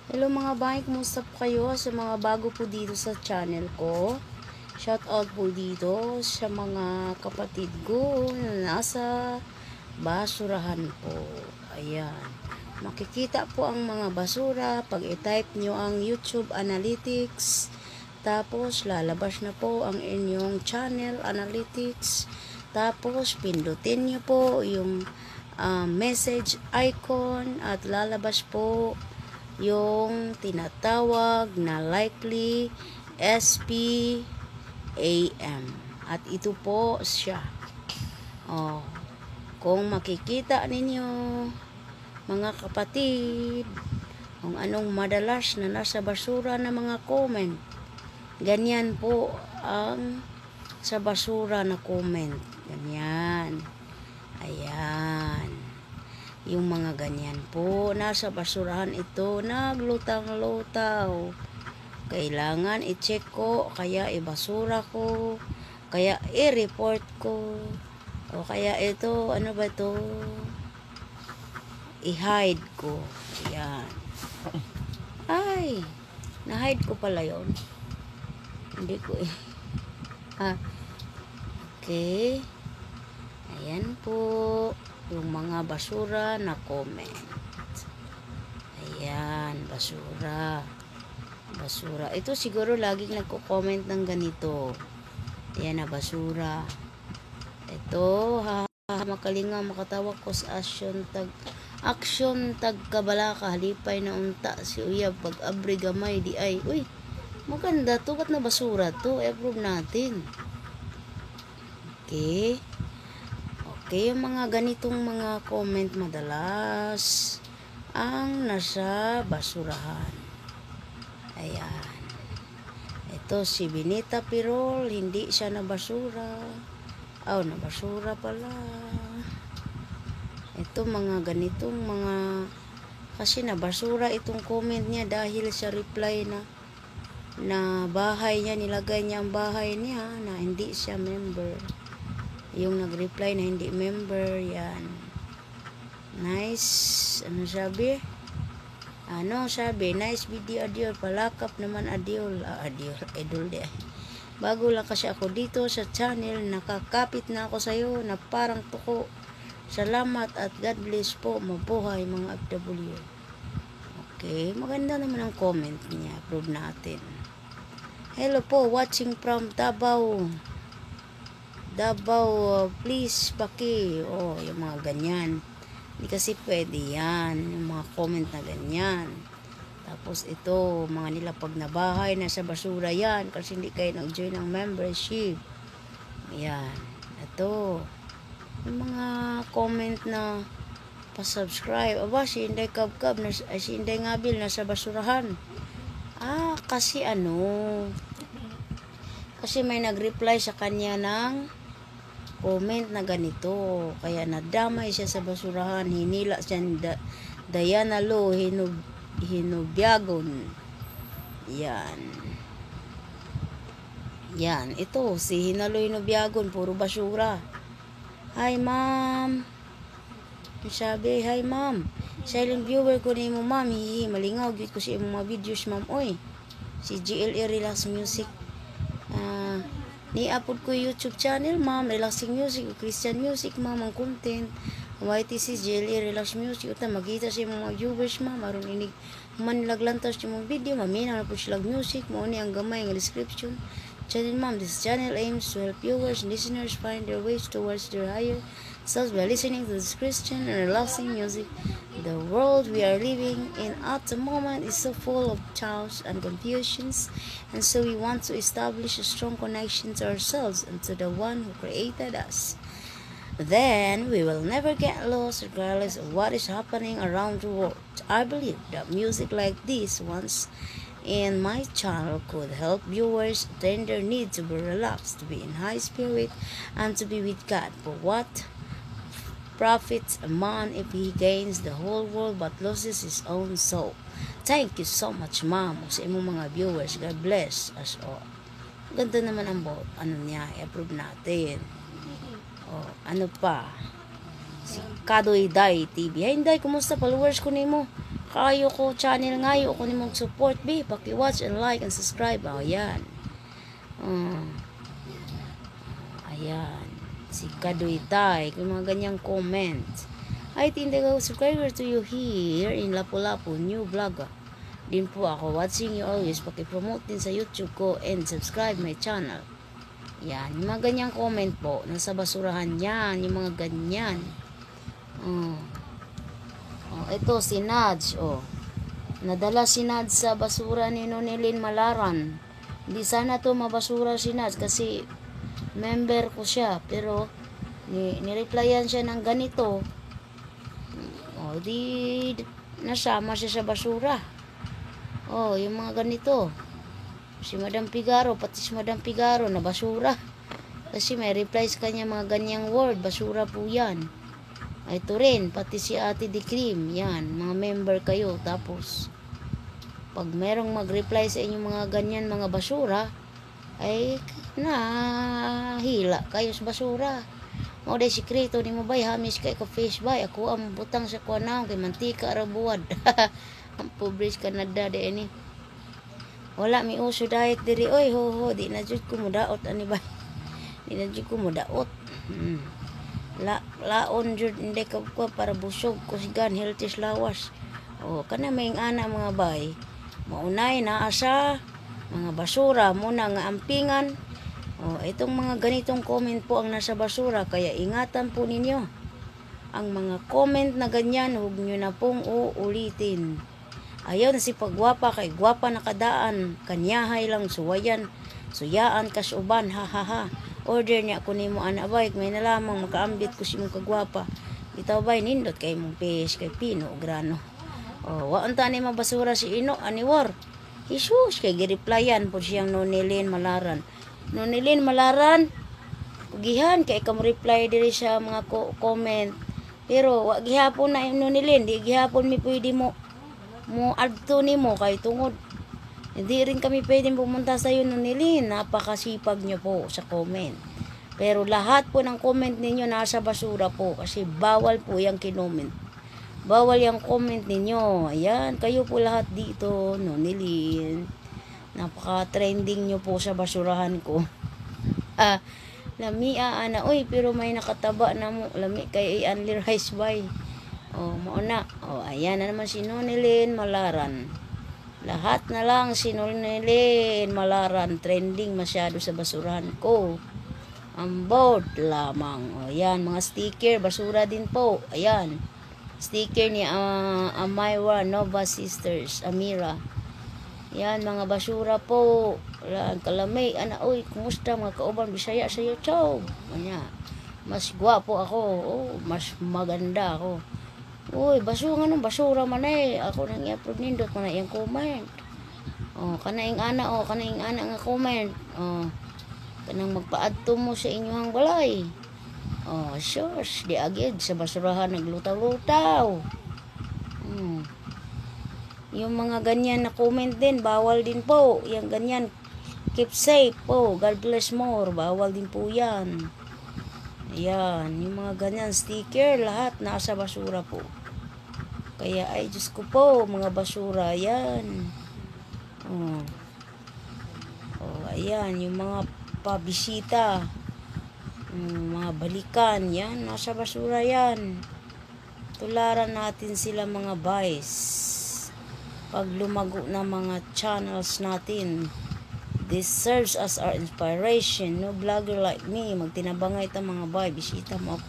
Hello mga bay, kumusta po kayo? Sa mga bago po dito sa channel ko, shout out po dito sa mga kapatid ko na nasa basurahan po. Ayan, makikita po ang mga basura pag i-type nyo ang YouTube Analytics, tapos lalabas na po ang inyong channel Analytics, tapos pindutin nyo po yung message icon at lalabas po yung tinatawag na likely SPAM. At ito po siya. Oh, kung makikita ninyo mga kapatid, kung anong madalas na nasa basura na mga comment, ganyan po ang sa basura na comment. Ganyan. Ayan. Yung mga ganyan po, nasa basurahan ito, naglutang-lutaw. Kailangan i-check ko, kaya ibasura ko, kaya i-report ko, o kaya ito, ano ba ito? I-hide ko. Ayan. Ay, na-hide ko pala yon. Hindi ko okay. Ayan po yung mga basura na comment. Ayan, basura. Basura. Ito siguro laging nagko-comment ng ganito. Ayan na, basura. Ito, makalinga makatawag ko sa action tag kabalaka halipay na unta si uyab pag abri gamay di ay. Uy, maganda to, ba't na basura to? I-approve natin. Okay. Okay, yung mga ganitong mga comment madalas ang nasa basurahan. Ayan. Ito si Benita Pirol, hindi siya na basura. Oh, na basura pala. Ito mga ganitong mga, kasi na basura itong comment niya dahil sa reply na bahay niya, nilagay niya ang bahay niya na hindi siya member. Yung nag-reply na hindi member, yan. Nice. Ano sabi? Nice video, Adiol. Palakap naman, Adiol. Adiol, idol de. Bago lang kasi ako dito sa channel, nakakapit na ako sa'yo na parang tuko. Salamat at God bless po. Mabuhay mga FW. Okay, maganda naman ang comment niya. Approve natin. Hello po, watching from Davao. Please paki. Oh, yung mga ganyan. Hindi kasi pwede yan. Yung mga comment na ganyan. Tapos ito, mga nilapag na bahay, nasa basura yan. Kasi hindi kayo nag-join ng membership. Ayan. Ito. Yung mga comment na pa-subscribe. Aba, si Inday Kabkab, si Inday Ngabil, nasa basurahan. Kasi kasi may nag-reply sa kanya ng comment na ganito, kaya nadamay siya sa basurahan, hinila siya ni Diana Lo Hinubyagon. Yan, ito si Hinalo Hinubyagon, puro basura. Hi ma'am, sabi, hi ma'am, silent viewer ko na mo ma'am, malingaw gid ko sa imong mga videos ma'am. Oy, si GLE Relax Music, ni-upload ko YouTube channel, ma'am. Relaxing music, Christian music, ma'am. Ang content. YTC, GLE, Relax Music. Uta, magkita siya mga viewers, ma'am. Aron inig manilaglantas yung mga video. Mamina na po sila music. Mauni ang gamay ng description. Channel, ma'am. This channel aims to help viewers and listeners find their ways towards their higher selves by listening to this Christian and relaxing music. The world we are living in at the moment is so full of chaos and confusions, and so we want to establish a strong connection to ourselves and to the one who created us. Then we will never get lost regardless of what is happening around the world. I believe that music like this once in my channel could help viewers attain their need to be relaxed, to be in high spirit, and to be with God. But what profits a man if he gains the whole world but loses his own soul? Thank you so much, ma'am, sa imong mga viewers. God bless us all. Ganda naman ang niya, i-approve natin. Ano pa? Si Kadoy Day TV. Hey, Day, kumusta? Followers ko nimo. kayo ko channel ngayo ko nimong support be, paki-watch and like and subscribe. Ayan. Ayan. Si Kadoy Tay, kung mga ganyang comments. I think they go subscriber to you here in Lapu-Lapu, new vlog. Din po ako watching you always. Paki-promote din sa YouTube ko and subscribe my channel. Yan, yung mga ganyang comment po, nasa basurahan yan, yung mga ganyan. Ito si Nudge, nadala si Nudge sa basura ni Nonilyn Malaran. Hindi sana to mabasura si Nudge kasi member ko siya, pero nireplyan siya ng ganito. Di nasama siya sa basura. Yung mga ganito. Si Madam Figaro, pati si Madam Figaro na basura. Kasi may reply sa kanya mga ganyang word, basura po yan. Ito rin, pati si Ate Di Cream, yan, mga member kayo. Tapos, pag merong mag-reply sa inyong mga ganyan, mga basura, ay nahila kayo sa basura. O day sikreto ni mo bay, hamis kay ka fish bay, ako ang butang sa kuanaw, kay mantika arabuad. Ang pobres Canada de ini. Wala mi uso diet diri oy, ho, di na jud ko mudaot ani bay. Di na jud ko mudaot. Laon jud hindi ka para busog kusgan healthy lawas. Kana may ana mga bay. Maunay na asa mga basura muna nga ampingan. Itong mga ganitong comment po ang nasa basura, kaya ingatan po ninyo. Ang mga comment na ganyan, huwag nyo na pong uulitin. Ayaw na si paggwapa, kay gwapa nakadaan, kanyahay lang suwayan, suyaan kasuban, ha. Order niya ako ni mo anabay, may nalamang makaambit ko si mong kagwapa. Itaw bay, nindot kay mong fish, kay pino, grano. Waan ta ni mabasura si Ino, aniwar. Jesus, kay gireplyan po siyang Nonilyn Malaran. Nonilyn Malaran, pugihan, kay kam reply diri sa mga comment. Pero, wag gihapon na yung Nonilyn, di gihapon mi pwede mo adto ni mo kay tungod hindi rin kami pwedeng pumunta sa iyo Nonilyn, napakasipag nyo po sa comment, pero lahat po ng comment ninyo nasa basura po kasi bawal po yung kinoment, bawal yung comment ninyo. Ayan, kayo po lahat dito Nonilyn, napaka trending nyo po sa basurahan ko. Lami ana oy, pero may nakataba na mo lami kay only rice bay. Mauna. Ayan na naman si Nonilyn Malaran. Lahat na lang si Nonilyn Malaran. Trending masyado sa basurahan ko. Ang board lamang. Ayan, mga sticker. Basura din po. Ayan. Sticker ni Amira Nova Sisters. Amira. Ayan, mga basura po. Kalamay. Oy, kumusta mga kauban Bisaya sa YouTube? Ayan. Mas gwapo ako. Mas maganda ako. Uy, basura nga basura man ako nang i-upload nindot man yung comment. Kanaing ana nga comment. Kanang magpaadto mo sa inyong balay. Shush, di agad sa basurahan naglutaw-lutaw. Yung mga ganyan na comment din, bawal din po. Yung ganyan, keep safe po. God bless more, bawal din po yan. Ayan, yung mga ganyan sticker, lahat nasa basura po. Kaya ay Diyos ko po, mga basura, yan. Ayan, yung mga pabisita, mga balikan, yan, nasa basura yan. Tularan natin sila mga vice. Pag lumago na mga channels natin, this serves as our inspiration. No vlogger like me, magtinabangay ta mga bay, bisita mo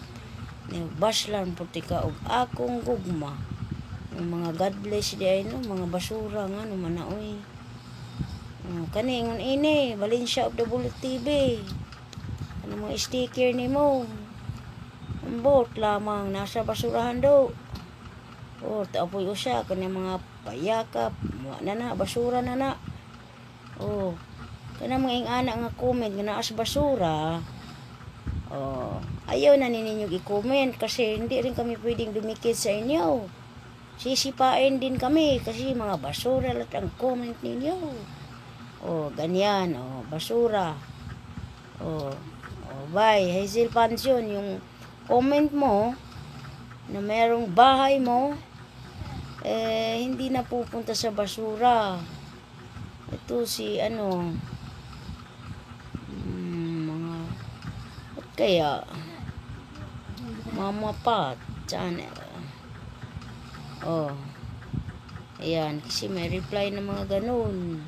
bashlan puti ka og akong gugma. Yung mga God bless di ay no, mga basura nga no manaoy. Kani ngon ini, Valencia of the Bullet TV. Ano mga sticker ni mo? Ambot lamang nasa basurahan do. Tapoy usya kani mga payakap, na basura na. Kana mga ingana nga comment nga naas basura. Ayaw na ninyo i-comment kasi hindi rin kami pwedeng dumikit sa inyo. Sisipain din kami kasi mga basura lahat ang comment ninyo. Ganyan, basura. Bye, Hazel Pansion, yung comment mo na merong bahay mo hindi napupunta sa basura. Ito si mga ba't kaya Mama Pat channel. Oh, ayan, kasi may reply ng mga ganun.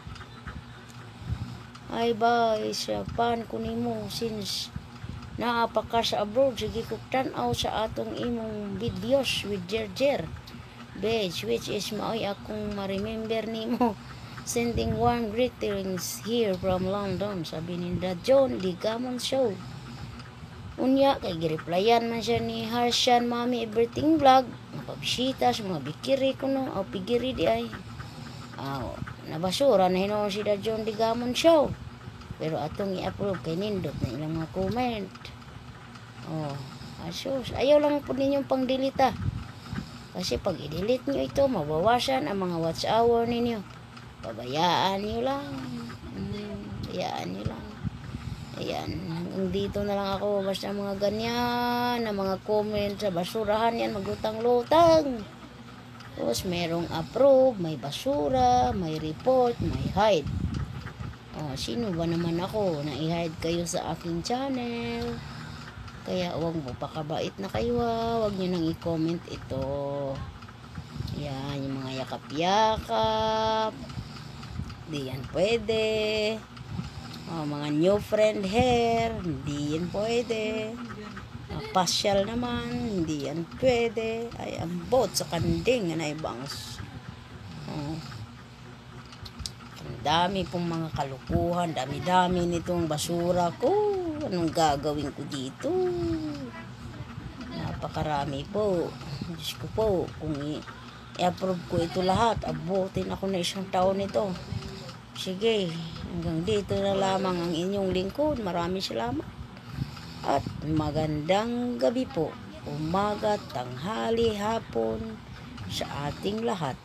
Ay ba, siya pan kunin mo since naapaka sa abroad, sige kuk tanaw sa atong imong videos with Jerjer Beach, which is maoy akong ma-remember nimo. Sending warm greetings here from London, sabi ni John Ligamon Show. Unya, kay gireplyan man siya ni Harshan Mami Everything Vlog, mapabisita sa mga bikiri ko no, o pigiri di ay. Nabasura na hinoon si John Ligamon Show. Pero atong i-upload kay nindot na ilang mga comment. Asus, ayaw lang po ninyong pang-delete kasi pag i-delete nyo ito, mabawasan ang mga watch hour ninyo. Pabayaan nyo lang. Bayaan nyo lang. Ayan, hanggang dito na lang ako. Basta mga ganyan, na mga comment sa basurahan yan, maglutang-lutang. Tapos merong approve, may basura, may report, may hide. Sino ba naman ako na i-hide kayo sa aking channel? Kaya huwag mo pakabait na kayo huwag nyo nang i-comment ito. Yan, yung mga yakap-yakap. Hindi yan pwede. Mga new friend hair, hindi yan pwede. Pasyal naman, hindi yan pwede. Ay, ambot sa kanding na ibangs. Dami pong mga kalukuhan, dami-dami nitong basura ko. Anong gagawin ko dito? Napakarami po. Diyos ko po, kung i-approve ko ito lahat, abutin ako na 1 taon nito. Sige, hanggang dito na lamang ang inyong lingkod. Maraming salamat. At magandang gabi po. Umaga, tanghali, hapon sa ating lahat.